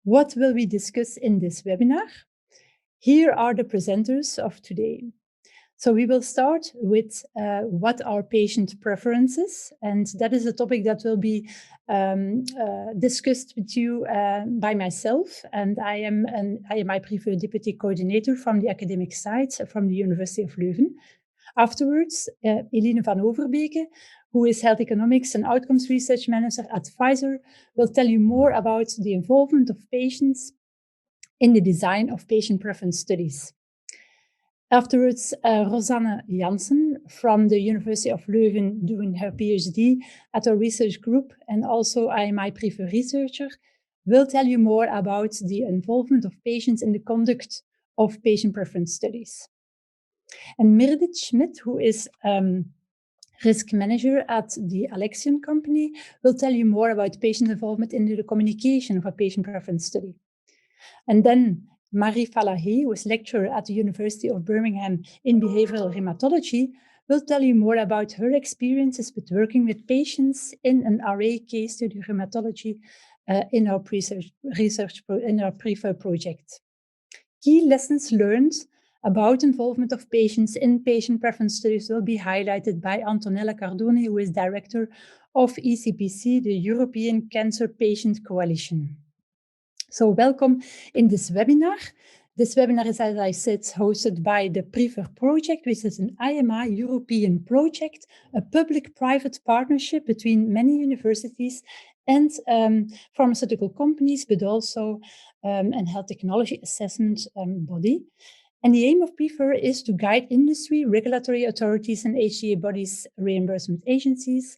What will we discuss in this webinar? Here are the presenters of today. So we will start with what are patient preferences, and that is a topic that will be discussed with you by myself, and I am my preferred deputy coordinator from the academic side from the University of Leuven. Afterwards, Eline van Overbeeke, who is Health Economics and Outcomes Research Manager at Pfizer, will tell you more about the involvement of patients in the design of patient preference studies. Afterwards, Rosanne Janssens from the University of Leuven doing her PhD at our research group, and also my preferred researcher, will tell you more about the involvement of patients in the conduct of patient preference studies. And Meredith Smith, who is risk manager at the Alexion company, will tell you more about patient involvement in the communication of a patient preference study. And then Marie Falahee, who is lecturer at the University of Birmingham in behavioral rheumatology, will tell you more about her experiences with working with patients in an RA case study rheumatology in our preferred project. Key lessons learned about involvement of patients in patient preference studies will be highlighted by Antonella Cardoni, who is director of ECPC, the European Cancer Patient Coalition. So welcome in this webinar. This webinar is, as I said, hosted by the PREFER project, which is an IMI European project, a public-private partnership between many universities and pharmaceutical companies, but also a health technology assessment body. And the aim of PREFER is to guide industry, regulatory authorities, and HTA bodies, reimbursement agencies,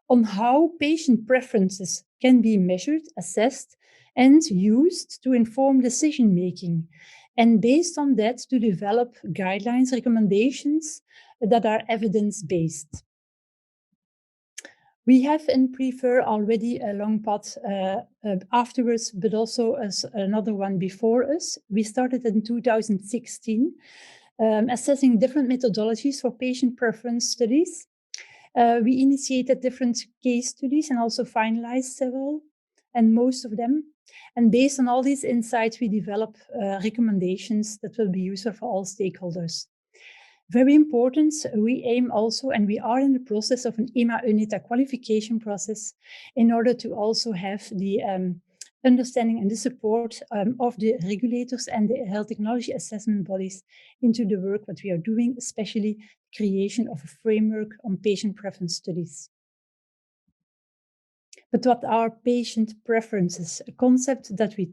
on how patient preferences can be measured, assessed, and used to inform decision-making. And based on that, to develop guidelines, recommendations that are evidence-based. We have in PREFER already a long path afterwards, but also as another one before us. We started in 2016, assessing different methodologies for patient preference studies. We initiated different case studies and also finalized several, and most of them. And based on all these insights, we develop recommendations that will be useful for all stakeholders. Very important, we aim also, and we are in the process of an EMA-UNETA qualification process in order to also have the understanding and the support of the regulators and the health technology assessment bodies into the work that we are doing, especially creation of a framework on patient preference studies. But what are patient preferences? A concept that we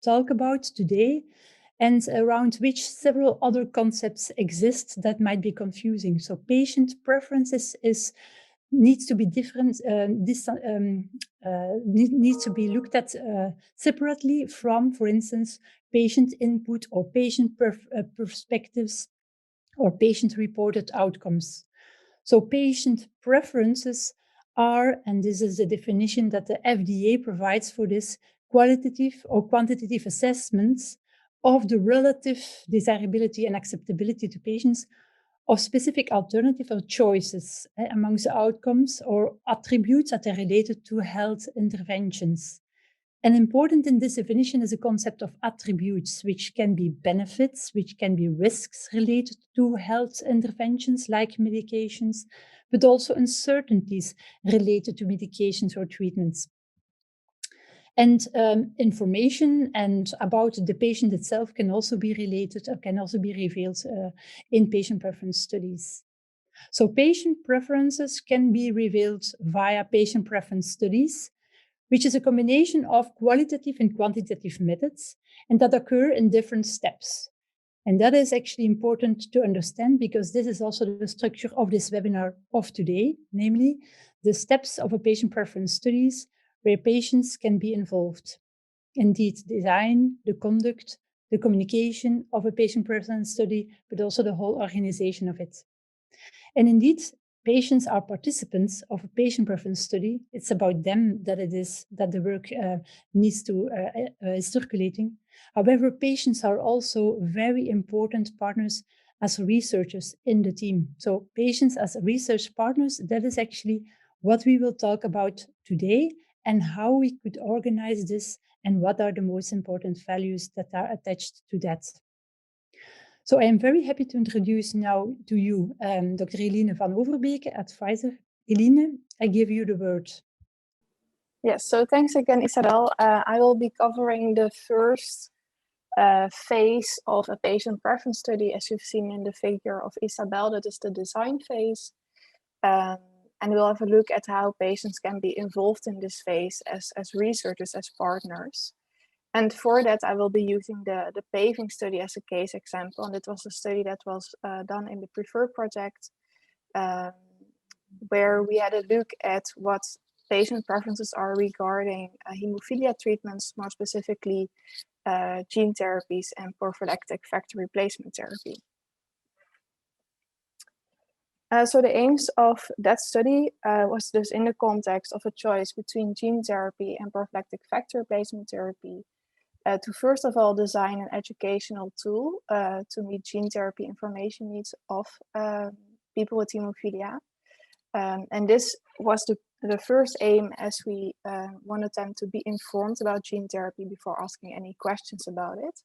talk about today, and around which several other concepts exist that might be confusing. So patient preferences needs to be different, needs to be looked at separately from, for instance, patient input or patient perspectives or patient-reported outcomes. So patient preferences are, and this is the definition that the FDA provides for this, qualitative or quantitative assessments of the relative desirability and acceptability to patients of specific alternative or choices amongst the outcomes or attributes that are related to health interventions. And important in this definition is the concept of attributes, which can be benefits, which can be risks related to health interventions like medications, but also uncertainties related to medications or treatments. And information and about the patient itself can also be related or can also be revealed in patient preference studies. So patient preferences can be revealed via patient preference studies, which is a combination of qualitative and quantitative methods, and that occur in different steps. And that is actually important to understand because this is also the structure of this webinar of today, namely the steps of a patient preference studies where patients can be involved. Indeed, design, the conduct, the communication of a patient preference study, but also the whole organization of it. And indeed, patients are participants of a patient preference study. It's about them that it is that the work needs to is circulating. However, patients are also very important partners as researchers in the team. So patients as research partners, that is actually what we will talk about today and how we could organize this and what are the most important values that are attached to that. So I am very happy to introduce now to you Dr. Eline van Overbeeke, advisor. Eline, I give you the word. Yes, so thanks again, Isabelle. I will be covering the first phase of a patient preference study, as you've seen in the figure of Isabelle, that is the design phase. And we'll have a look at how patients can be involved in this phase as researchers, as partners. And for that, I will be using the PAVING study as a case example. And it was a study that was done in the PREFER project, where we had a look at what patient preferences are regarding hemophilia treatments, more specifically gene therapies and prophylactic factor replacement therapy. So the aims of that study was dus in the context of a choice between gene therapy and prophylactic factor replacement therapy, to first of all design an educational tool to meet gene therapy information needs of people with hemophilia. And this was the first aim, as we wanted them to be informed about gene therapy before asking any questions about it.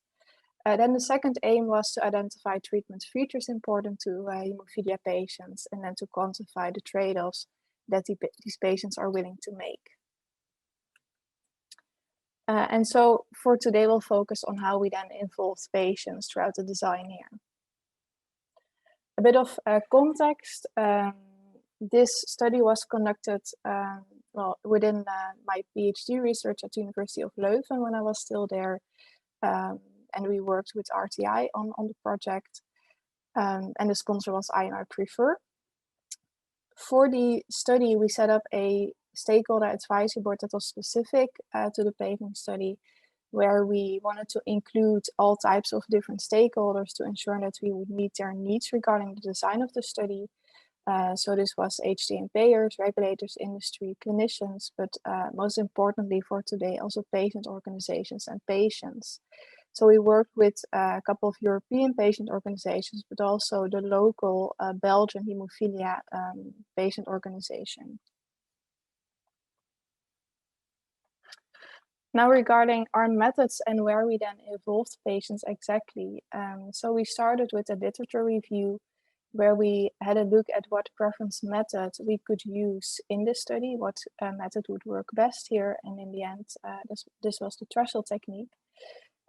Then the second aim was to identify treatment features important to hemophilia patients, and then to quantify the trade-offs that these patients are willing to make. And so for today, we'll focus on how we then involved patients throughout the design here. A bit of context. This study was conducted within my PhD research at the University of Leuven when I was still there. And we worked with RTI on the project. And the sponsor was IMI PREFER. For the study, we set up a stakeholder advisory board that was specific to the PAVING study, where we wanted to include all types of different stakeholders to ensure that we would meet their needs regarding the design of the study. So this was HTA payers, regulators, industry, clinicians, but most importantly for today, also patient organizations and patients. So we worked with a couple of European patient organizations, but also the local Belgian hemophilia patient organization. Now regarding our methods and where we then involved patients exactly. So we started with a literature review where we had a look at what preference method we could use in this study, what method would work best here. And in the end, this was the threshold technique.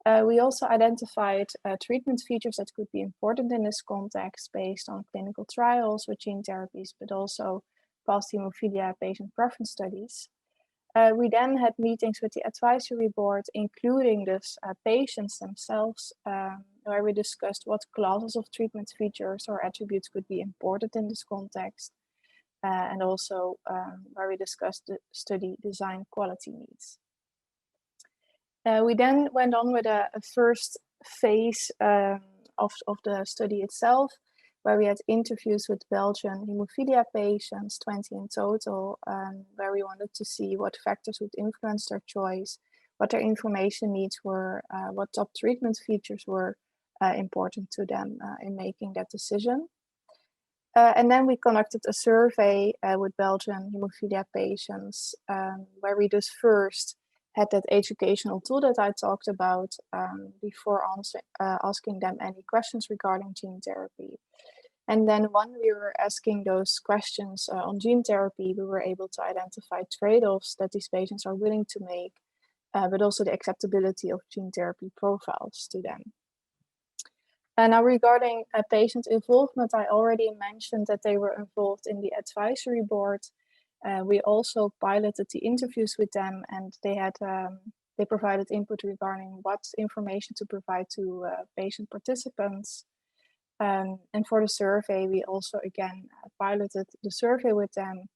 We also identified treatment features that could be important in this context based on clinical trials with gene therapies, but also past hemophilia patient preference studies. We then had meetings with the advisory board, including this patients themselves, where we discussed what classes of treatment features or attributes could be important in this context, and also where we discussed the study design quality needs. We then went on with a first phase of the study itself, where we had interviews with Belgian hemophilia patients, 20 in total, where we wanted to see what factors would influence their choice, what their information needs were, what top treatment features were important to them in making that decision. And then we conducted a survey with Belgian hemophilia patients, where we just first had that educational tool that I talked about before asking them any questions regarding gene therapy. And then when we were asking those questions on gene therapy, we were able to identify trade-offs that these patients are willing to make, but also the acceptability of gene therapy profiles to them. And now regarding patient involvement, I already mentioned that they were involved in the advisory board. We also piloted the interviews with them, and they provided input regarding what information to provide to patient participants. And for the survey, we also again piloted the survey with them,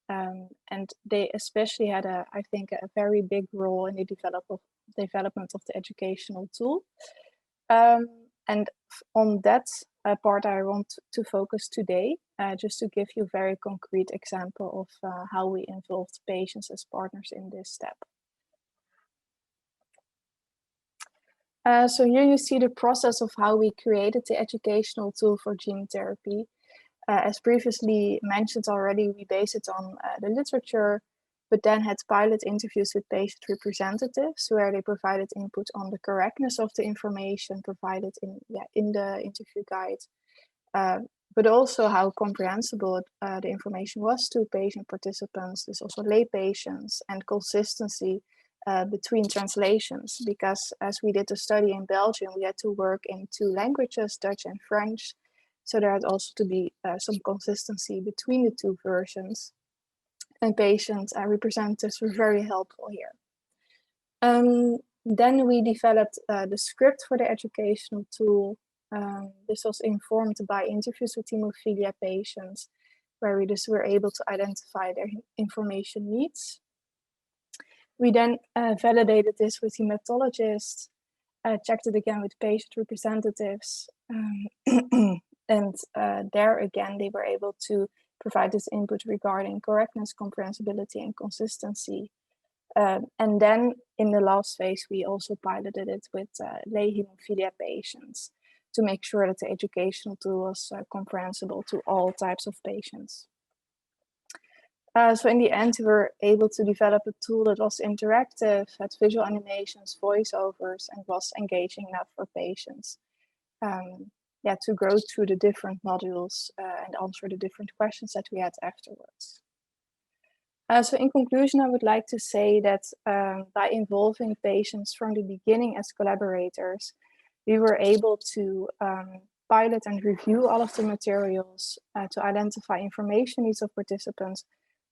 and they especially had I think a very big role in the development of the educational tool. And on that part, I want to focus today, just to give you a very concrete example of how we involved patients as partners in this step. So here you see the process of how we created the educational tool for gene therapy. As previously mentioned already, we base it on the literature. but then had pilot interviews with patient representatives where they provided input on the correctness of the information provided in the interview guide, but also how comprehensible the information was to patient participants. There's also lay patients and consistency between translations, because as we did the study in Belgium, we had to work in 2 languages, Dutch and French. So there had also to be some consistency between the 2 versions. And patient representatives were very helpful here. Then we developed the script for the educational tool. This was informed by interviews with hemophilia patients, where we just were able to identify their information needs. We then validated this with hematologists, checked it again with patient representatives, and there again, they were able to provide this input regarding correctness, comprehensibility, and consistency. And then in the last phase, we also piloted it with lay hemophilia patients to make sure that the educational tool was comprehensible to all types of patients. So in the end, we were able to develop a tool that was interactive, had visual animations, voiceovers, and was engaging enough for patients. To go through the different modules and answer the different questions that we had afterwards. So in conclusion, I would like to say that by involving patients from the beginning as collaborators, we were able to pilot and review all of the materials to identify information needs of participants,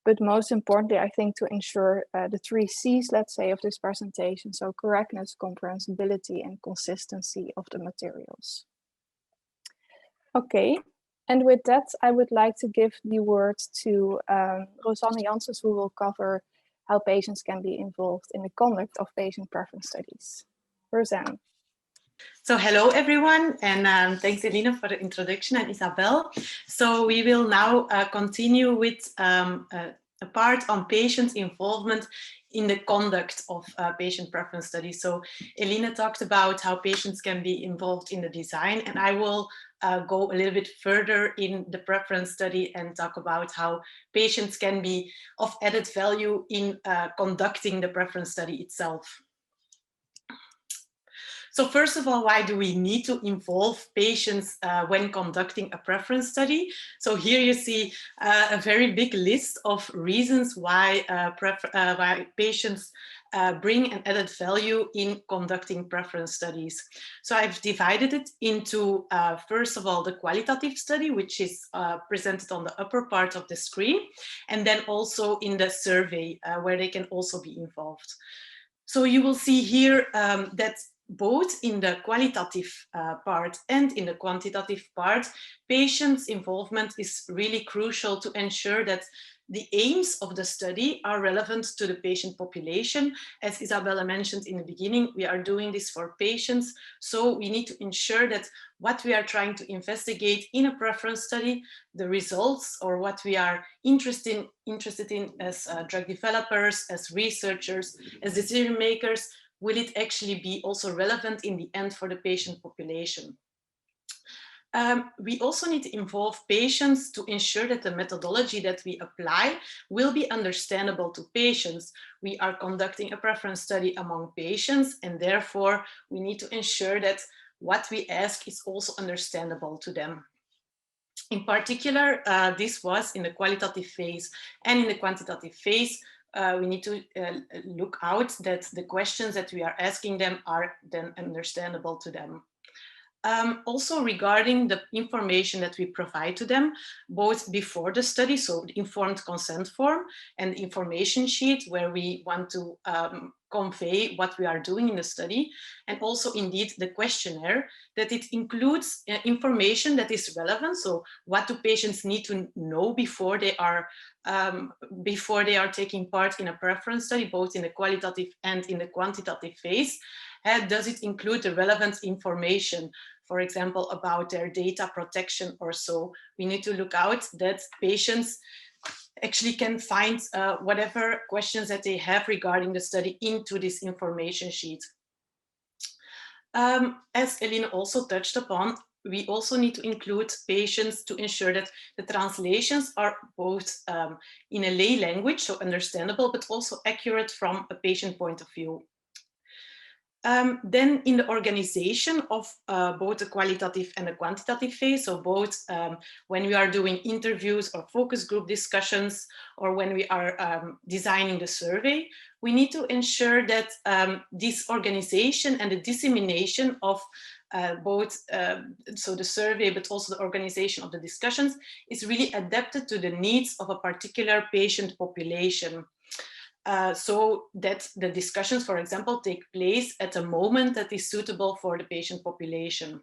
but most importantly, I think to ensure the 3 C's, let's say, of this presentation, so correctness, comprehensibility, and consistency of the materials. Okay, and with that, I would like to give the word to Rosanne Janssens, who will cover how patients can be involved in the conduct of patient preference studies. Rosanne. So hello everyone, and thanks Eline for the introduction, and Isabelle. So we will now continue with a part on patient involvement in the conduct of patient preference studies. So Eline talked about how patients can be involved in the design, and I will go a little bit further in the preference study and talk about how patients can be of added value in conducting the preference study itself. So first of all, why do we need to involve patients when conducting a preference study? So here you see a very big list of reasons why patients bring an added value in conducting preference studies. So I've divided it into, first of all, the qualitative study, which is presented on the upper part of the screen, and then also in the survey, where they can also be involved. So you will see here that both in the qualitative part and in the quantitative part, patients' involvement is really crucial to ensure that the aims of the study are relevant to the patient population. As Isabelle mentioned in the beginning, we are doing this for patients, so we need to ensure that what we are trying to investigate in a preference study, the results, or what we are interested in as drug developers, as researchers, as decision makers, will it actually be also relevant in the end for the patient population? We also need to involve patients to ensure that the methodology that we apply will be understandable to patients. We are conducting a preference study among patients, and therefore we need to ensure that what we ask is also understandable to them. In particular, this was in the qualitative phase, and in the quantitative phase, we need to look out that the questions that we are asking them are then understandable to them. Also regarding the information that we provide to them, both before the study, so the informed consent form and the information sheet where we want to convey what we are doing in the study, and also indeed the questionnaire, that it includes information that is relevant. So what do patients need to know before they are taking part in a preference study, both in the qualitative and in the quantitative phase? Does it include the relevant information, for example, about their data protection or so? We need to look out that patients actually can find whatever questions that they have regarding the study into this information sheet. As Eline also touched upon, we also need to include patients to ensure that the translations are both in a lay language, so understandable, but also accurate from a patient point of view. Then in the organization of both a qualitative and a quantitative phase, so both when we are doing interviews or focus group discussions, or when we are designing the survey, we need to ensure that this organization and the dissemination of both so the survey, but also the organization of the discussions is really adapted to the needs of a particular patient population. So that the discussions, for example, take place at a moment that is suitable for the patient population.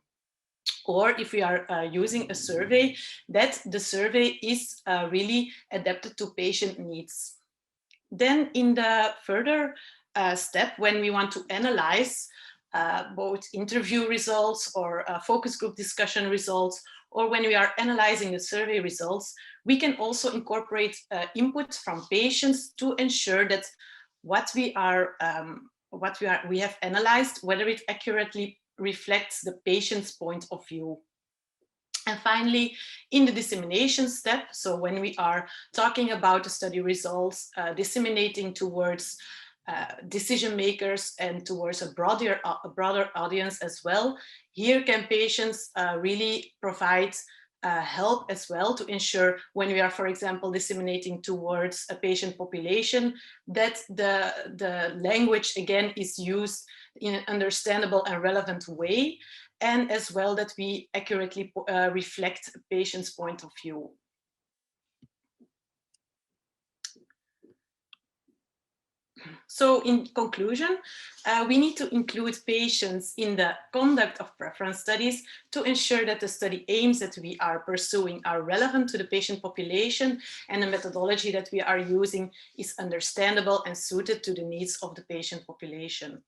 Or if we are using a survey, that the survey is really adapted to patient needs. Then in the further step, when we want to analyze both interview results or focus group discussion results, or when we are analyzing the survey results, we can also incorporate input from patients to ensure that what we have analyzed, whether it accurately reflects the patient's point of view. And finally, in the dissemination step, so when we are talking about the study results, disseminating towards decision makers and towards a broader audience as well, here can patients really provide help as well to ensure when we are, for example, disseminating towards a patient population, that the language again is used in an understandable and relevant way, and as well that we accurately reflect a patient's point of view. So in conclusion, we need to include patients in the conduct of preference studies to ensure that the study aims that we are pursuing are relevant to the patient population, and the methodology that we are using is understandable and suited to the needs of the patient population.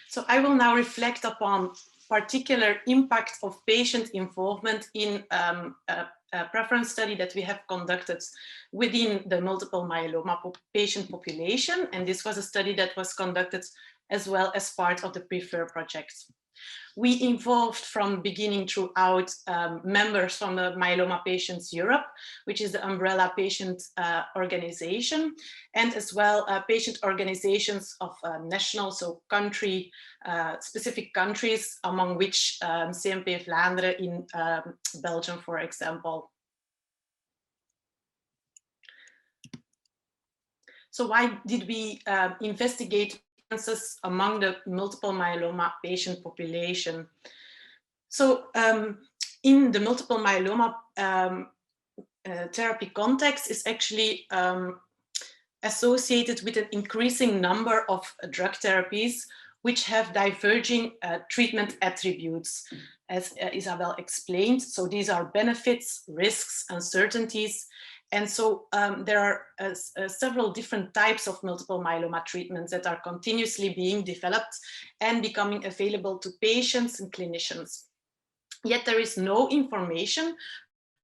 So I will now reflect upon particular impact of patient involvement in a preference study that we have conducted within the multiple myeloma patient population. And this was a study that was conducted as well as part of the PREFER project. We involved from beginning throughout members from the Myeloma Patients Europe, which is the umbrella patient organization, and as well patient organizations of national, so country, specific countries, among which CMP Vlaanderen in Belgium, for example. So why did we investigate differences among the multiple myeloma patient population? So in the multiple myeloma therapy context is actually associated with an increasing number of drug therapies which have diverging treatment attributes, as Isabelle explained. So these are benefits, risks, uncertainties. And so there are several different types of multiple myeloma treatments that are continuously being developed and becoming available to patients and clinicians. Yet there is no information,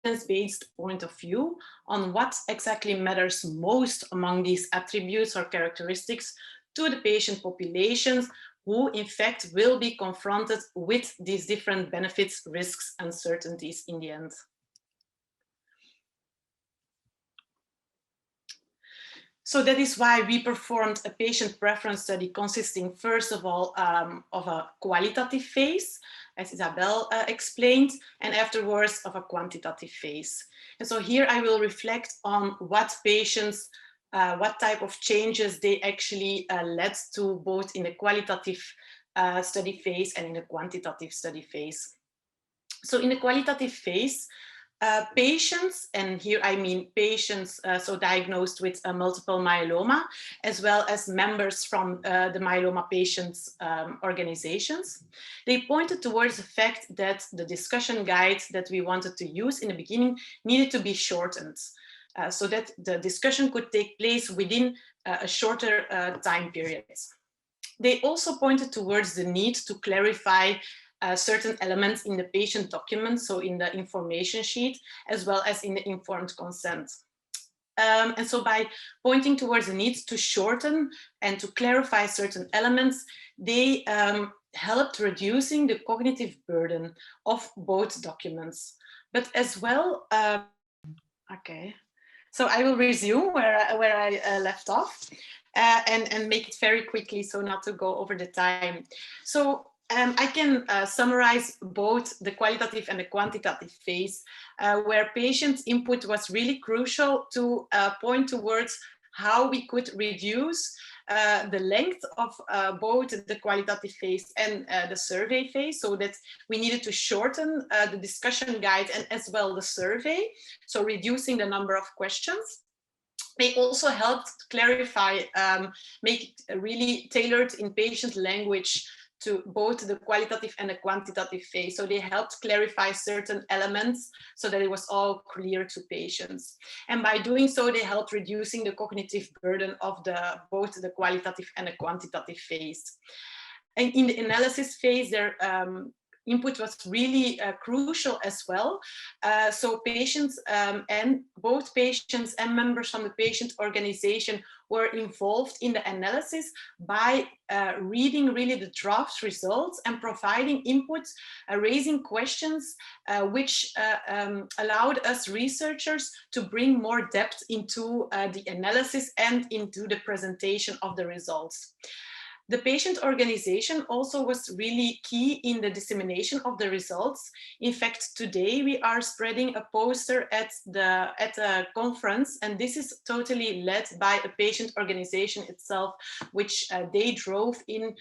evidence-based point of view, on what exactly matters most among these attributes or characteristics to the patient populations who in fact will be confronted with these different benefits, risks, and uncertainties in the end. So that is why we performed a patient preference study consisting, first of all, of a qualitative phase, as Isabelle explained, and afterwards of a quantitative phase. And so here I will reflect on what patients, what type of changes they actually led to, both in the qualitative study phase and in the quantitative study phase. So in the qualitative phase, patients, and here I mean patients so diagnosed with multiple myeloma, as well as members from the myeloma patients organizations, they pointed towards the fact that the discussion guide that we wanted to use in the beginning needed to be shortened, so that the discussion could take place within a shorter time period. They also pointed towards the need to clarify certain elements in the patient document, so in the information sheet, as well as in the informed consent. And so by pointing towards the need to shorten and to clarify certain elements, they helped reducing the cognitive burden of both documents, but as well, okay. So I will resume where I left off and make it very quickly so not to go over the time. So I can summarize both the qualitative and the quantitative phase, where patient input was really crucial to point towards how we could reduce the length of both the qualitative phase and the survey phase, so that we needed to shorten the discussion guide and as well the survey, so reducing the number of questions. They also helped clarify, make it really tailored in patient language to both the qualitative and the quantitative phase. So they helped clarify certain elements so that it was all clear to patients. And by doing so, they helped reducing the cognitive burden of both the qualitative and the quantitative phase. And in the analysis phase, their input was really crucial as well. So patients and both patients and members from the patient organization were involved in the analysis by reading really the draft results and providing input, raising questions, which allowed us researchers to bring more depth into the analysis and into the presentation of the results. The patient organization also was really key in the dissemination of the results. In fact, today we are spreading a poster at a conference, and this is totally led by a patient organization itself, which they drove in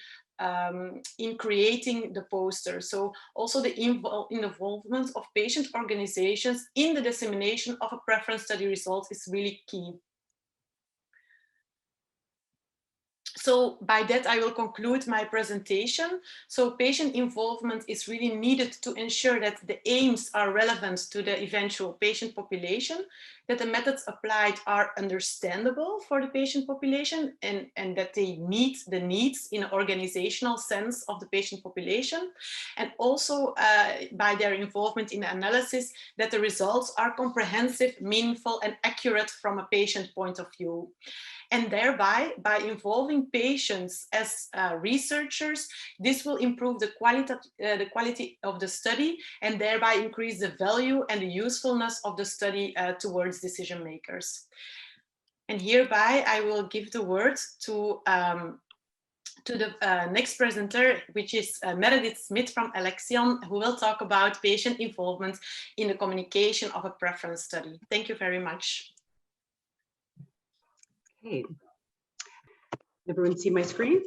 creating the poster. So also the involvement of patient organizations in the dissemination of a preference study result is really key. So by that, I will conclude my presentation. So patient involvement is really needed to ensure that the aims are relevant to the eventual patient population, that the methods applied are understandable for the patient population, and that they meet the needs in an organizational sense of the patient population. And also by their involvement in the analysis, that the results are comprehensive, meaningful, and accurate from a patient point of view. And thereby, by involving patients as researchers, this will improve the quality of the study and thereby increase the value and the usefulness of the study towards decision makers. And hereby, I will give the word to the next presenter, which is Meredith Smith from Alexion, who will talk about patient involvement in the communication of a preference study. Thank you very much. Hey, everyone see my screen?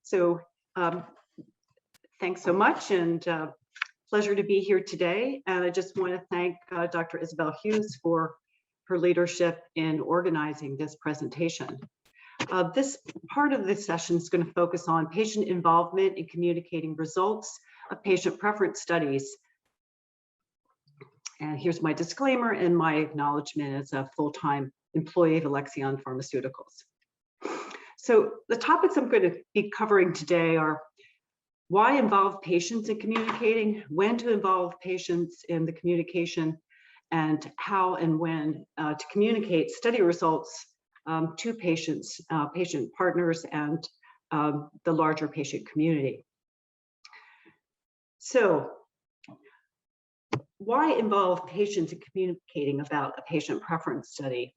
So thanks so much, and pleasure to be here today. And I just want to thank Dr. Isabelle Huys for her leadership in organizing this presentation. This part of this session is going to focus on patient involvement in communicating results of patient preference studies. And here's my disclaimer and my acknowledgement as a full-time employee of Alexion Pharmaceuticals. So the topics I'm going to be covering today are why involve patients in communicating, when to involve patients in the communication, and how and when to communicate study results to patients, patient partners, and the larger patient community. So why involve patients in communicating about a patient preference study?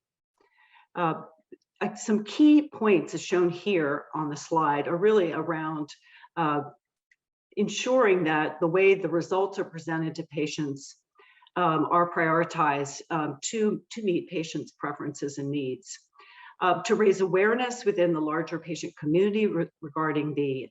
Some key points as shown here on the slide are really around ensuring that the way the results are presented to patients are prioritized to meet patients' preferences and needs. To raise awareness within the larger patient community regarding the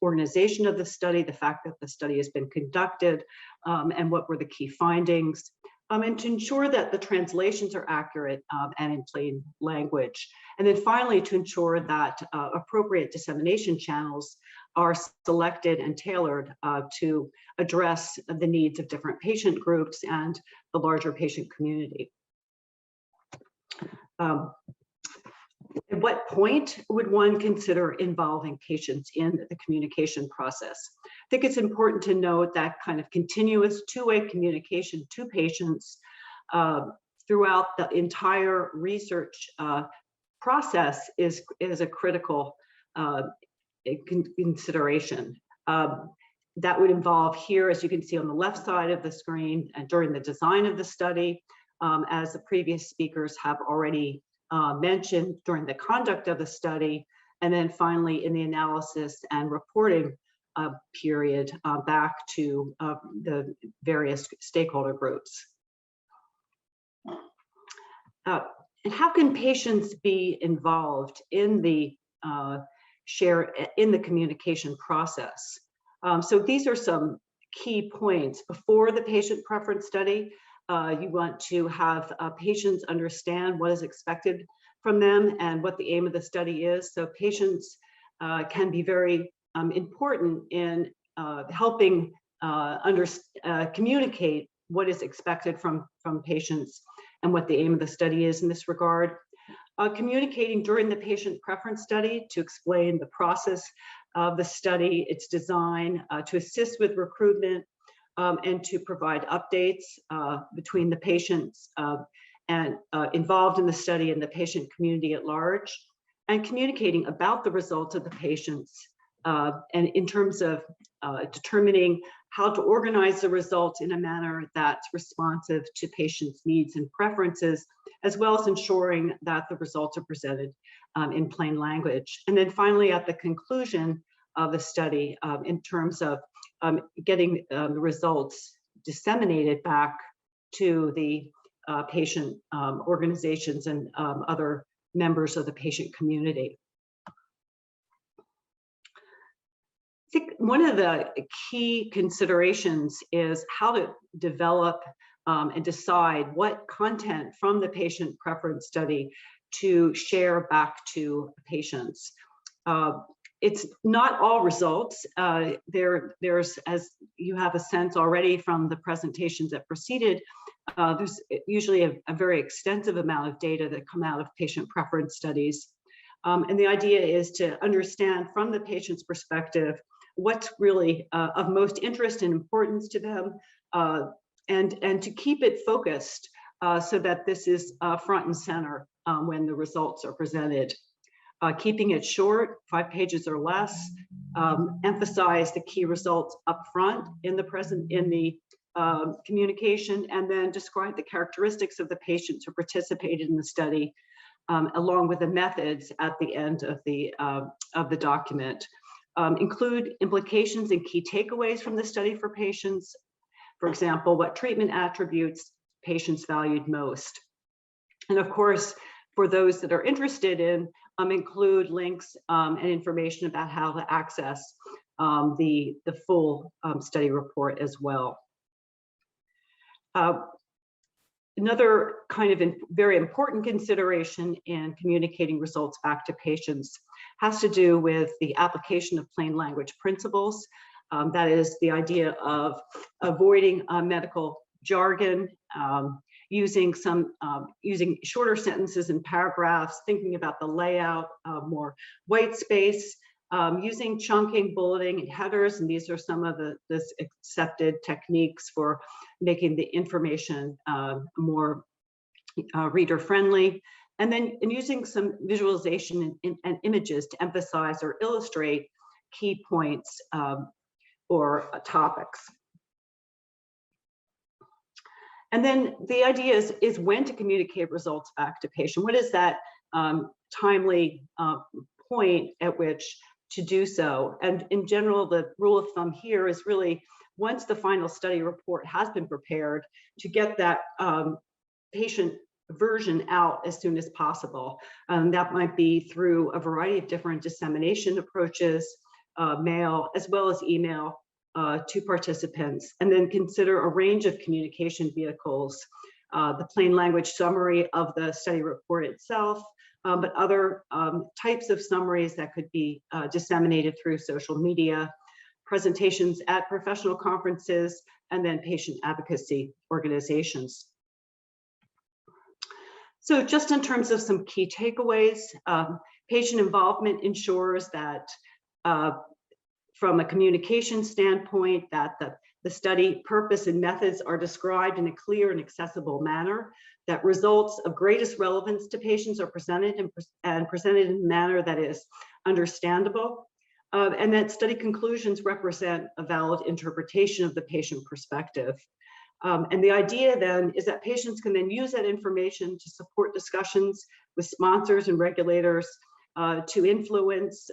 organization of the study, the fact that the study has been conducted, and what were the key findings. And to ensure that the translations are accurate and in plain language. And then finally, to ensure that appropriate dissemination channels are selected and tailored to address the needs of different patient groups and the larger patient community. At what point would one consider involving patients in the communication process? I think it's important to note that kind of continuous two-way communication to patients throughout the entire research process is a critical consideration. That would involve here, as you can see on the left side of the screen, and during the design of the study, as the previous speakers have already mentioned, during the conduct of the study, and then finally in the analysis and reporting period back to the various stakeholder groups. And how can patients be involved in the communication process? So these are some key points. Before the patient preference study, you want to have patients understand what is expected from them and what the aim of the study is. So patients can be very important in helping communicate what is expected from patients and what the aim of the study is in this regard. Communicating during the patient preference study to explain the process of the study, its design, to assist with recruitment, and to provide updates between the patients and involved in the study and the patient community at large, and communicating about the results of the patients and in terms of determining how to organize the results in a manner that's responsive to patients' needs and preferences, as well as ensuring that the results are presented in plain language. And then finally, at the conclusion of the study, in terms of getting the results disseminated back to the patient organizations and other members of the patient community. I think one of the key considerations is how to develop and decide what content from the patient preference study to share back to patients. It's not all results. There's, as you have a sense already from the presentations that preceded, there's usually a very extensive amount of data that come out of patient preference studies. And the idea is to understand from the patient's perspective what's really of most interest and importance to them, and to keep it focused so that this is front and center when the results are presented. Keeping it short, 5 pages or less, emphasize the key results up front in the communication, and then describe the characteristics of the patients who participated in the study, along with the methods at the end of the document. Include implications and key takeaways from the study for patients. For example, what treatment attributes patients valued most. And of course, for those that are interested in, include links and information about how to access the full study report as well. Another kind of very important consideration in communicating results back to patients has to do with the application of plain language principles. That is the idea of avoiding medical jargon, using shorter sentences and paragraphs, thinking about the layout, more white space, using chunking, bulleting, and headers, and these are some of the accepted techniques for making the information more reader-friendly, and using some visualization and images to emphasize or illustrate key points or topics. And then the idea is when to communicate results back to patient. What is that timely point at which to do so? And in general, the rule of thumb here is really once the final study report has been prepared, to get that patient version out as soon as possible. That might be through a variety of different dissemination approaches, mail as well as email to participants, and then consider a range of communication vehicles, the plain language summary of the study report itself, but other types of summaries that could be disseminated through social media, presentations at professional conferences, and then patient advocacy organizations. So just in terms of some key takeaways, patient involvement ensures that from a communication standpoint, that the study purpose and methods are described in a clear and accessible manner, that results of greatest relevance to patients are presented and presented in a manner that is understandable, and that study conclusions represent a valid interpretation of the patient perspective. And the idea then is that patients can then use that information to support discussions with sponsors and regulators to influence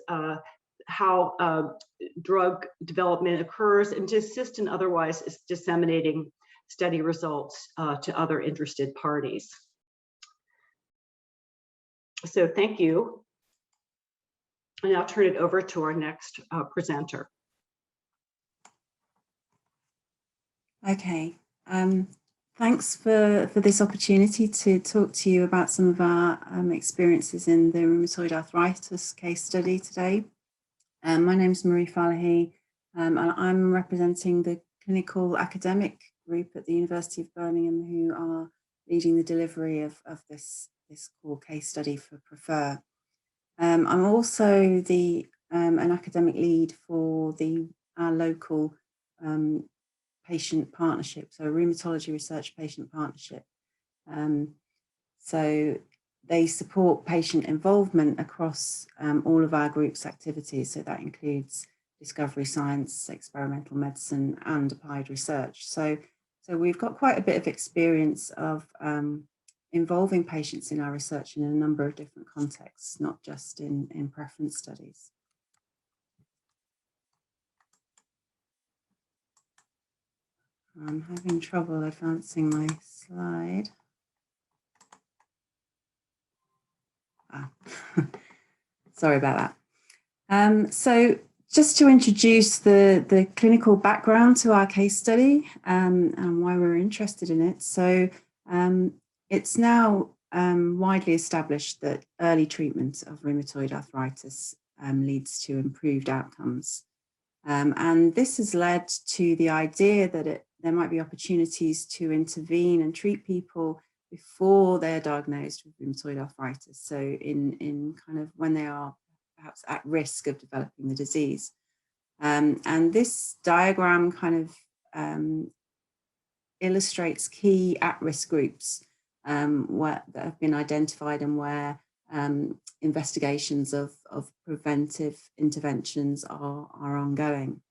how drug development occurs and to assist in otherwise disseminating study results to other interested parties. So thank you. And I'll turn it over to our next presenter. Okay, thanks for this opportunity to talk to you about some of our experiences in the rheumatoid arthritis case study today. My name is Falahee, and I'm representing the clinical academic group at the University of Birmingham who are leading the delivery of this core case study for PREFER. I'm also an academic lead for our local patient partnership, so a rheumatology research patient partnership. So they support patient involvement across all of our group's activities. So that includes discovery science, experimental medicine, and applied research. So we've got quite a bit of experience of involving patients in our research in a number of different contexts, not just in preference studies. I'm having trouble advancing my slide. Sorry about that. So just to introduce the clinical background to our case study and why we're interested in it. So it's now widely established that early treatment of rheumatoid arthritis leads to improved outcomes. And this has led to the idea that there might be opportunities to intervene and treat people before they're diagnosed with rheumatoid arthritis. So in kind of when they are perhaps at risk of developing the disease. And this diagram kind of illustrates key at-risk groups that have been identified and where investigations of preventive interventions are ongoing.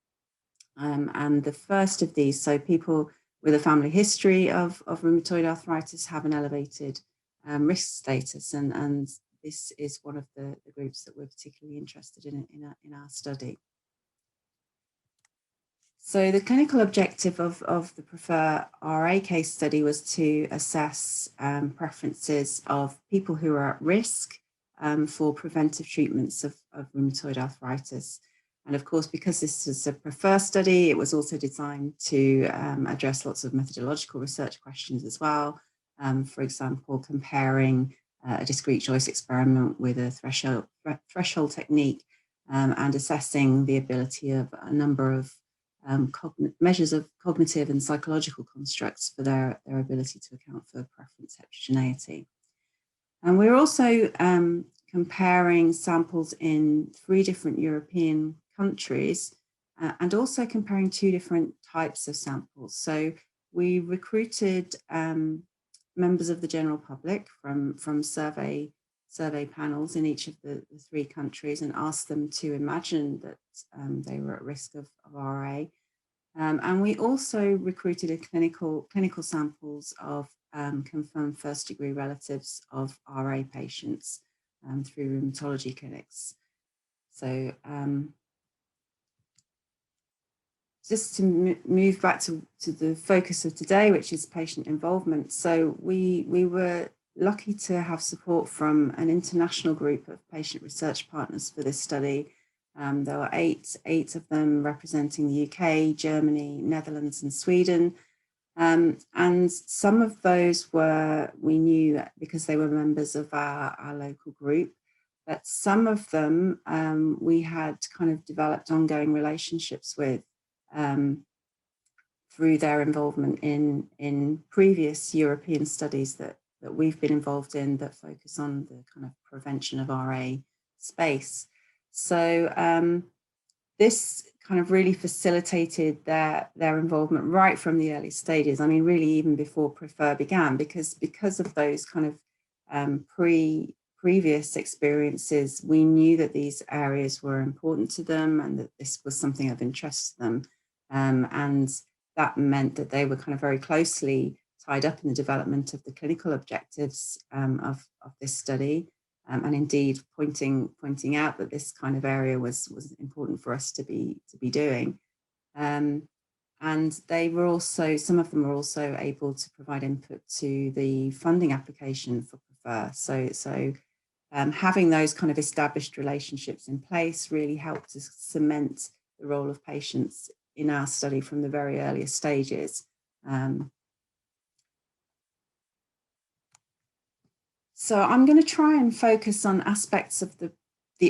And the first of these, so people with a family history of rheumatoid arthritis have an elevated risk status, and this is one of the groups that we're particularly interested in our study. So the clinical objective of the PREFER RA case study was to assess preferences of people who are at risk for preventive treatments of rheumatoid arthritis. And of course, because this is a PREFER study, it was also designed to address lots of methodological research questions as well. For example, comparing a discrete choice experiment with a threshold technique and assessing the ability of a number of measures of cognitive and psychological constructs for their ability to account for preference heterogeneity. And we're also comparing samples in 3 different European countries and also comparing 2 different types of samples. So we recruited members of the general public from survey panels in each of the 3 countries and asked them to imagine that they were at risk of RA. And we also recruited clinical samples of confirmed first-degree relatives of RA patients through rheumatology clinics. So just to move back to the focus of today, which is patient involvement. So we were lucky to have support from an international group of patient research partners for this study. There were eight of them representing the UK, Germany, Netherlands, and Sweden. And some of those we knew because they were members of our local group, but some of them we had kind of developed ongoing relationships with through their involvement in previous European studies that we've been involved in that focus on the kind of prevention of RA space. So this kind of really facilitated their involvement right from the early stages. I mean, really even before PREFER began, because of those kind of previous experiences, we knew that these areas were important to them and that this was something of interest to them. And that meant that they were kind of very closely tied up in the development of the clinical objectives of this study. And indeed pointing out that this kind of area was important for us to be doing. And they were also, some of them were also able to provide input to the funding application for Prefer. So having those kind of established relationships in place really helped to cement the role of patients in our study from the very earliest stages. So I'm going to try and focus on aspects of the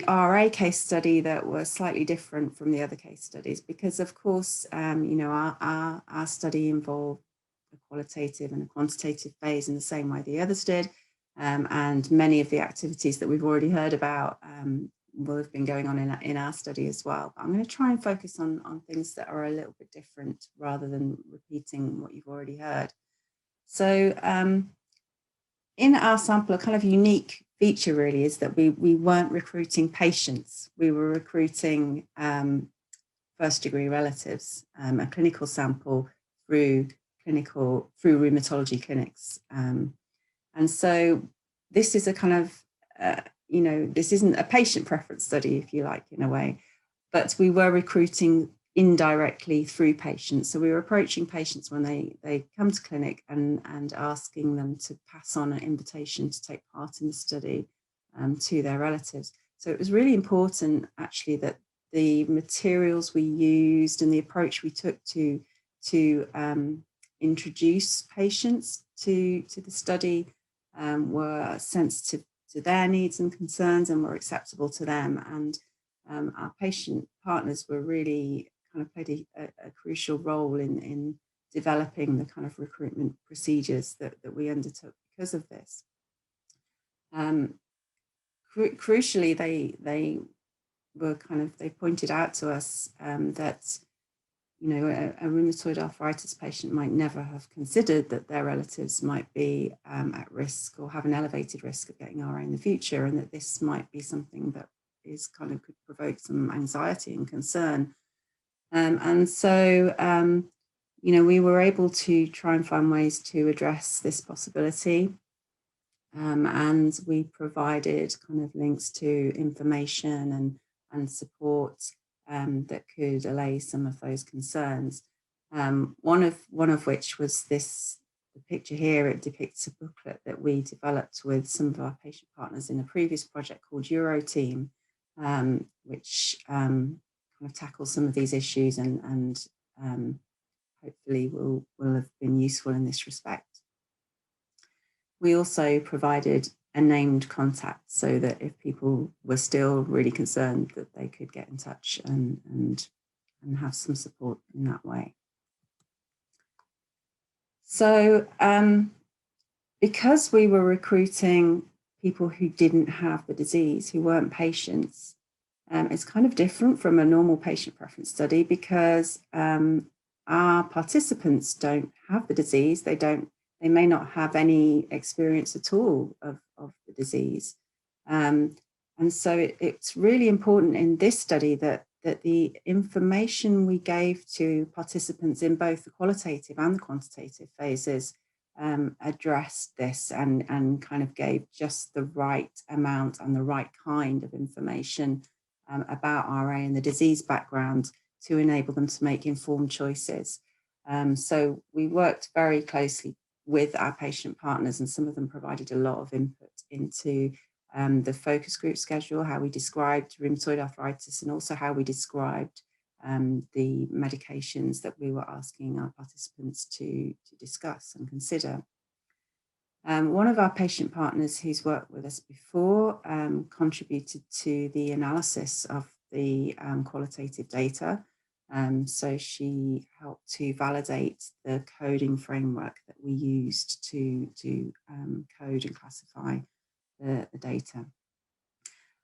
RA case study that were slightly different from the other case studies, because of course, you know, our study involved a qualitative and a quantitative phase in the same way the others did. And many of the activities that we've already heard about will have been going on in our study as well. But I'm going to try and focus on things that are a little bit different rather than repeating what you've already heard. So in our sample, a kind of unique feature really is that we weren't recruiting patients. We were recruiting first-degree relatives, a clinical sample through rheumatology clinics. And so this is a kind of, you know, this isn't a patient preference study, if you like, in a way, but we were recruiting indirectly through patients. So we were approaching patients when they come to clinic and asking them to pass on an invitation to take part in the study to their relatives. So it was really important actually that the materials we used and the approach we took to introduce patients to the study were sensitive to their needs and concerns and were acceptable to them. And our patient partners were really kind of played a crucial role in developing the kind of recruitment procedures that we undertook because of this. Crucially, they were kind of, they pointed out to us that, you know, a rheumatoid arthritis patient might never have considered that their relatives might be at risk or have an elevated risk of getting RA in the future, and that this might be something that is kind of could provoke some anxiety and concern. And so, you know, we were able to try and find ways to address this possibility. And we provided kind of links to information and support that could allay some of those concerns. One of which was this, the picture here. It depicts a booklet that we developed with some of our patient partners in a previous project called EuroTeam, which kind of tackles some of these issues and hopefully will have been useful in this respect. We also provided a named contact so that if people were still really concerned, that they could get in touch and have some support in that way. So because we were recruiting people who didn't have the disease, who weren't patients, it's kind of different from a normal patient preference study because our participants don't have the disease. They may not have any experience at all of the disease. And so it's really important in this study that the information we gave to participants in both the qualitative and the quantitative phases addressed this and kind of gave just the right amount and the right kind of information about RA and the disease background to enable them to make informed choices. So we worked very closely with our patient partners, and some of them provided a lot of input into the focus group schedule, how we described rheumatoid arthritis, and also how we described the medications that we were asking our participants to discuss and consider. One of our patient partners who's worked with us before contributed to the analysis of the qualitative data. So she helped to validate the coding framework that we used to code and classify the data.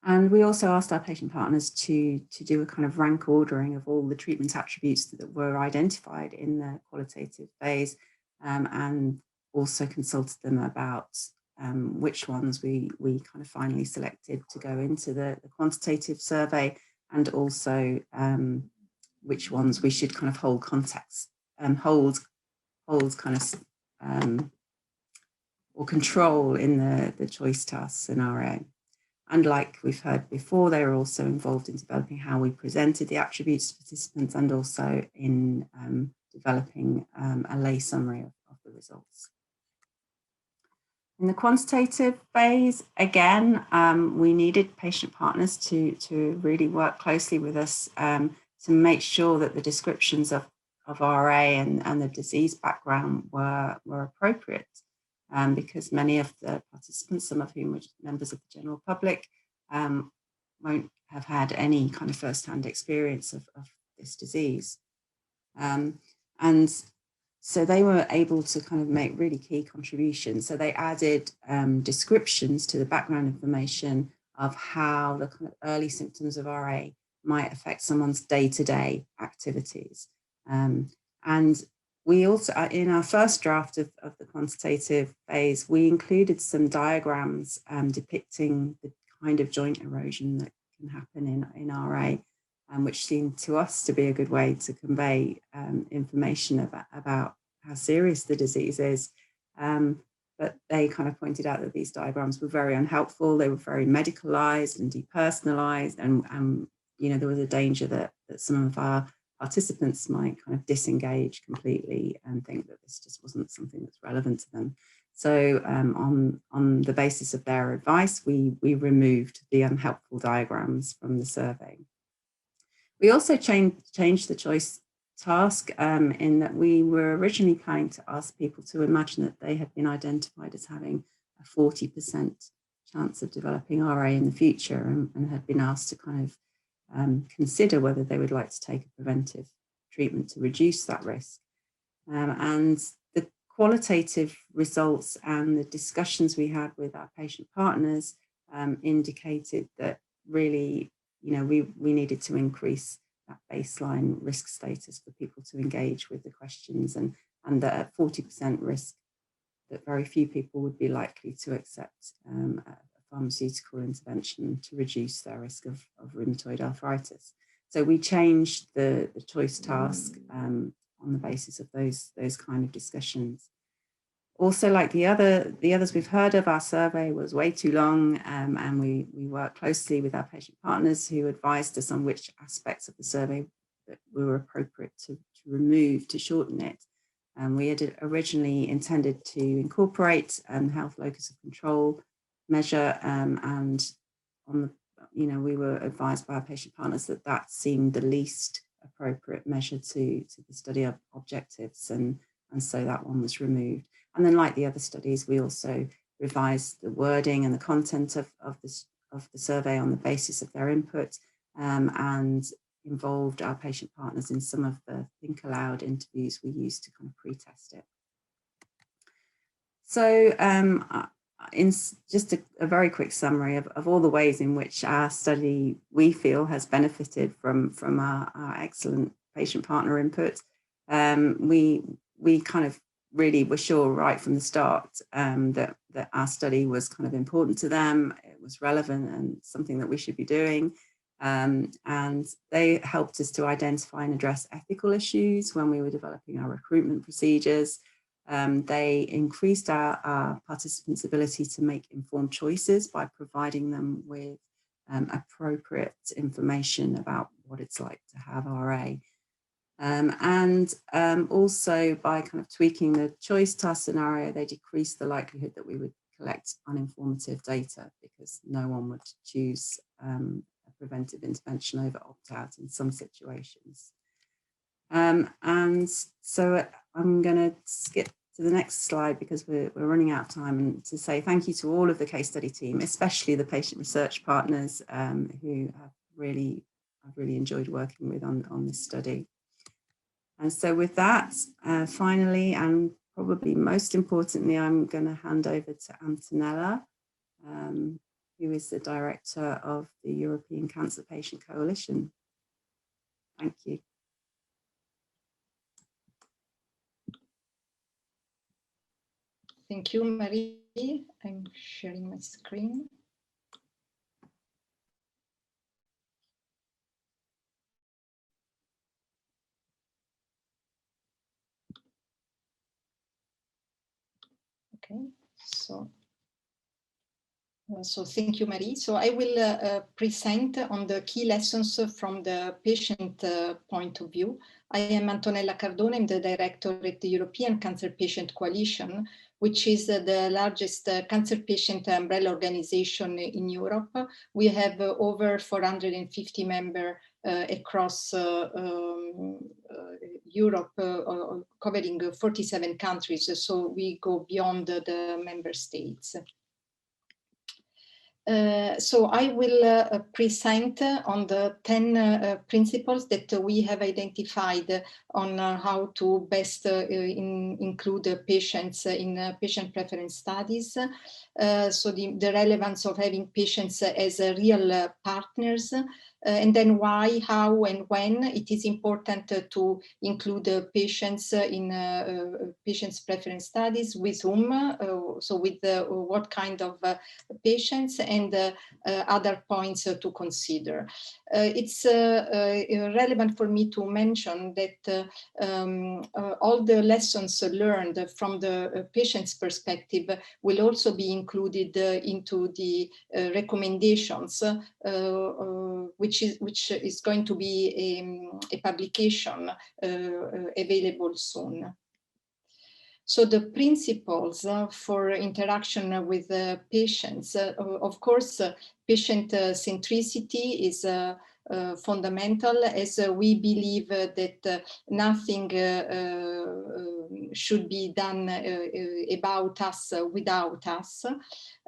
And we also asked our patient partners to do a kind of rank ordering of all the treatment attributes that were identified in the qualitative phase, and also consulted them about which ones we kind of finally selected to go into the quantitative survey, and also which ones we should kind of hold context, hold kind of or control in the choice task scenario. And like we've heard before, they were also involved in developing how we presented the attributes to participants, and also in developing a lay summary of the results. In the quantitative phase, again, we needed patient partners to really work closely with us to make sure that the descriptions of RA and the disease background were appropriate. Because many of the participants, some of whom were members of the general public, won't have had any kind of first-hand experience of this disease. And so they were able to kind of make really key contributions. So they added descriptions to the background information of how the kind of early symptoms of RA might affect someone's day-to-day activities. And we also, in our first draft of the quantitative phase, we included some diagrams depicting the kind of joint erosion that can happen in RA, which seemed to us to be a good way to convey information about how serious the disease is. But they kind of pointed out that these diagrams were very unhelpful. They were very medicalized and depersonalized, and you know, there was a danger that some of our participants might kind of disengage completely and think that this just wasn't something that's relevant to them. So on the basis of their advice, we removed the unhelpful diagrams from the survey. We also changed the choice task in that we were originally planning to ask people to imagine that they had been identified as having a 40% chance of developing RA in the future, and had been asked to kind of consider whether they would like to take a preventive treatment to reduce that risk. And the qualitative results and the discussions we had with our patient partners indicated that really, you know, we needed to increase that baseline risk status for people to engage with the questions, and that at 40% risk, that very few people would be likely to accept a pharmaceutical intervention to reduce their risk of rheumatoid arthritis. So we changed the choice task on the basis of those kind of discussions. Also, like the others we've heard of, our survey was way too long, and we worked closely with our patient partners who advised us on which aspects of the survey that were appropriate to remove to shorten it. We had originally intended to incorporate health locus of control measure, and on the, you know, we were advised by our patient partners that that seemed the least appropriate measure to the study of objectives, and so that one was removed. And then, like the other studies, we also revised the wording and the content of the survey on the basis of their input, and involved our patient partners in some of the think aloud interviews we used to kind of pre-test it. So in just a very quick summary of all the ways in which our study, we feel, has benefited from our excellent patient partner input, we kind of really were sure right from the start that our study was kind of important to them, it was relevant and something that we should be doing. And they helped us to identify and address ethical issues when we were developing our recruitment procedures. They increased our participants' ability to make informed choices by providing them with appropriate information about what it's like to have RA. And also by kind of tweaking the choice task scenario, they decreased the likelihood that we would collect uninformative data, because no one would choose a preventive intervention over opt-out in some situations. And so I'm going to skip to the next slide because we're running out of time, and to say thank you to all of the case study team, especially the patient research partners who I've really enjoyed working with on this study. And so with that, finally, and probably most importantly, I'm going to hand over to Antonella, who is the director of the European Cancer Patient Coalition. Thank you. Thank you, Marie. I'm sharing my screen. Okay, so thank you, Marie. So I will present on the key lessons from the patient point of view. I am Antonella Cardone, I'm the director at the European Cancer Patient Coalition, which is the largest cancer patient umbrella organization in Europe. We have over 450 members across Europe, covering 47 countries. So we go beyond the member states. So I will present on the 10 principles that we have identified on how to best include patients in patient preference studies. So the relevance of having patients as real partners, and then why, how, and when it is important to include patients in patients preference studies, with whom, so with what kind of patients, and other points to consider. It's relevant for me to mention that all the lessons learned from the patient's perspective will also be included into the recommendations, which is going to be a publication available soon. So the principles for interaction with patients, of course, patient centricity is fundamental, as we believe that nothing should be done about us without us.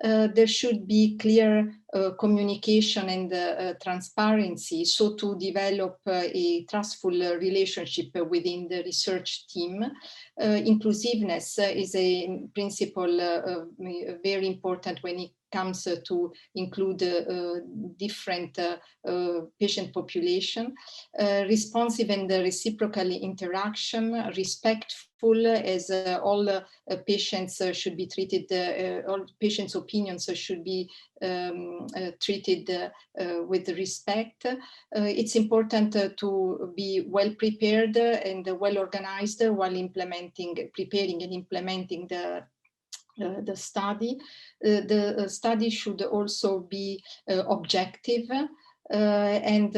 There should be clear communication and transparency, so to develop a trustful relationship within the research team. Inclusiveness is a principle very important when it comes to include different patient population, responsive and reciprocal interaction, respectful, as all patients should be treated, all patients' opinions should be treated with respect. It's important to be well prepared and well organized while preparing and implementing the study. The study should also be objective and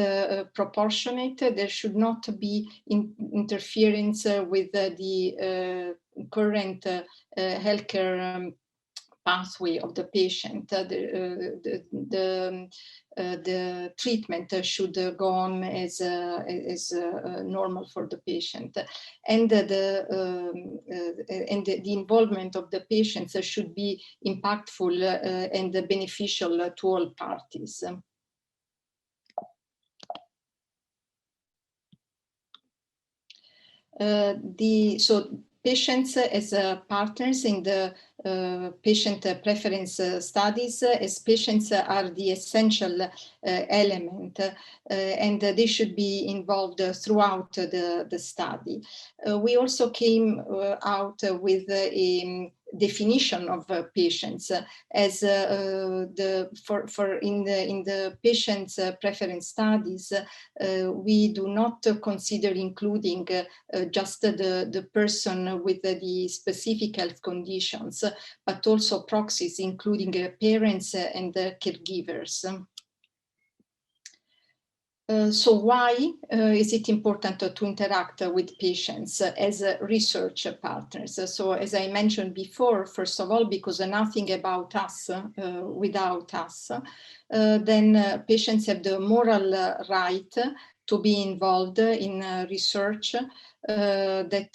proportionate. There should not be interference with the current healthcare pathway of the patient. The treatment should go on as normal for the patient, and the involvement of the patients should be impactful and beneficial to all parties. So patients as partners in the patient preference studies, as patients are the essential element, and they should be involved throughout the study. We also came out with a definition of patients as in the patients preference studies. We do not consider including just the person with the specific health conditions, but also proxies, including parents and caregivers. So why is it important to interact with patients as research partners? So as I mentioned before, first of all, because nothing about us without us, then patients have the moral right to be involved in research that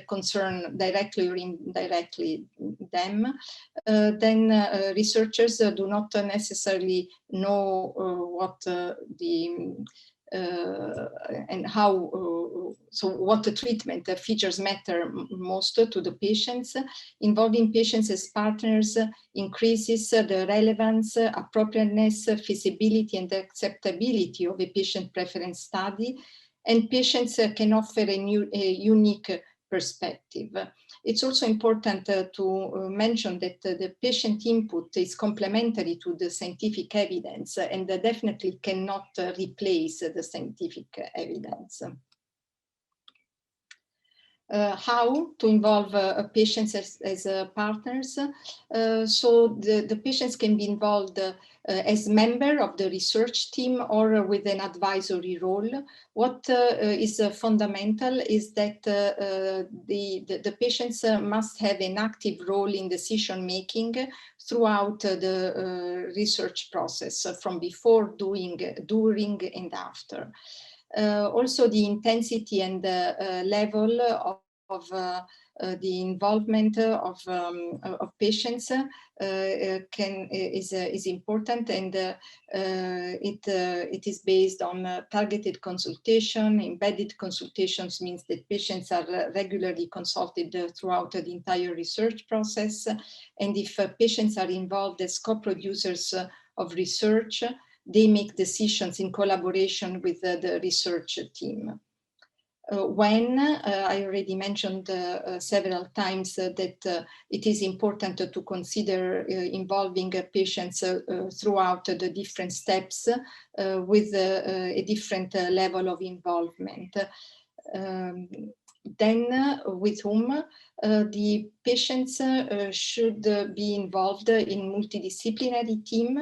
concern directly or indirectly them. Then researchers do not necessarily know what and how, so what the treatment features matter most to the patients. Involving patients as partners increases the relevance, appropriateness, feasibility, and acceptability of a patient preference study. And patients can offer a unique perspective. It's also important to mention that the patient input is complementary to the scientific evidence and definitely cannot replace the scientific evidence. How to involve patients as partners. So the patients can be involved as member of the research team or with an advisory role. What is fundamental is that the patients must have an active role in decision making throughout the research process, from before, during and after. Also, the intensity and level of the involvement of patients is important, and it is based on targeted consultation. Embedded consultations means that patients are regularly consulted throughout the entire research process, and if patients are involved as co-producers of research, they make decisions in collaboration with the research team. When I already mentioned several times that it is important to consider involving patients throughout the different steps with a different level of involvement. Then with whom the patients should be involved in multidisciplinary team,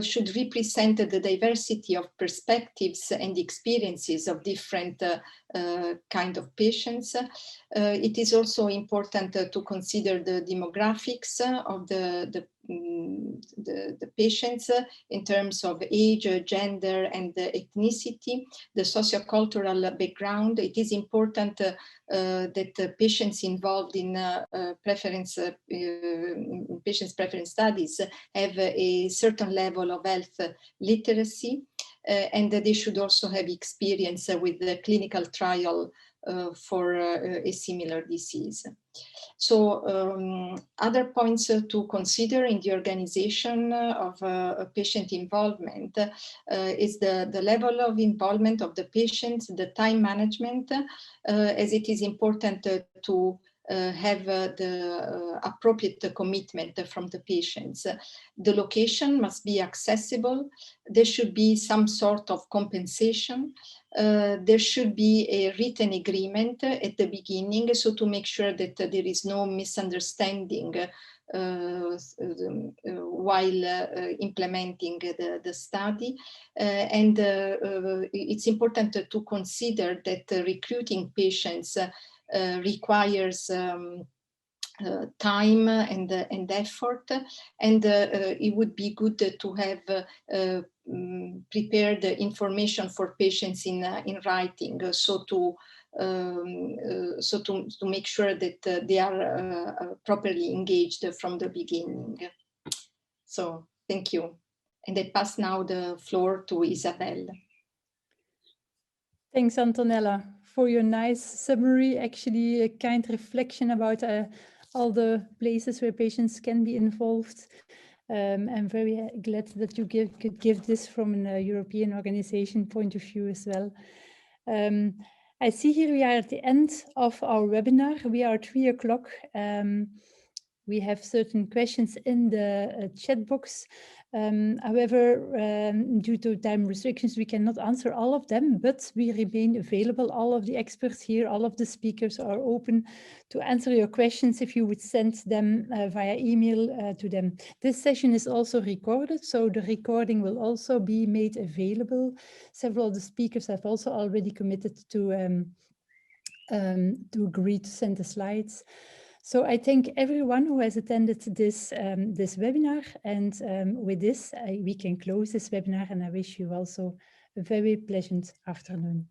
should represent the diversity of perspectives and experiences of different kind of patients. It is also important to consider the demographics of the patients in terms of age, gender, and ethnicity, the sociocultural background. It is important that the patients involved in patients' preference studies have a certain level of health literacy, and they should also have experience with the clinical trial for a similar disease. So other points to consider in the organization of patient involvement is the level of involvement of the patients, the time management, as it is important to have the appropriate commitment from the patients. The location must be accessible. There should be some sort of compensation. There should be a written agreement at the beginning, so to make sure that there is no misunderstanding while implementing the study. And it's important to consider that recruiting patients requires time and effort, and it would be good to have prepared information for patients in writing, so to make sure that they are properly engaged from the beginning. So thank you, and I pass now the floor to Isabelle. Thanks, Antonella, for your nice summary, actually a kind reflection about all the places where patients can be involved. I'm very glad that you could give this from a European organization point of view as well. I see here we are at the end of our webinar. We are at 3 o'clock. We have certain questions in the chat box. However, due to time restrictions, we cannot answer all of them, but we remain available. All of the experts here, all of the speakers are open to answer your questions if you would send them via email to them. This session is also recorded, so the recording will also be made available. Several of the speakers have also already committed to agree to send the slides. So I thank everyone who has attended this webinar, and with this we can close this webinar, and I wish you also a very pleasant afternoon.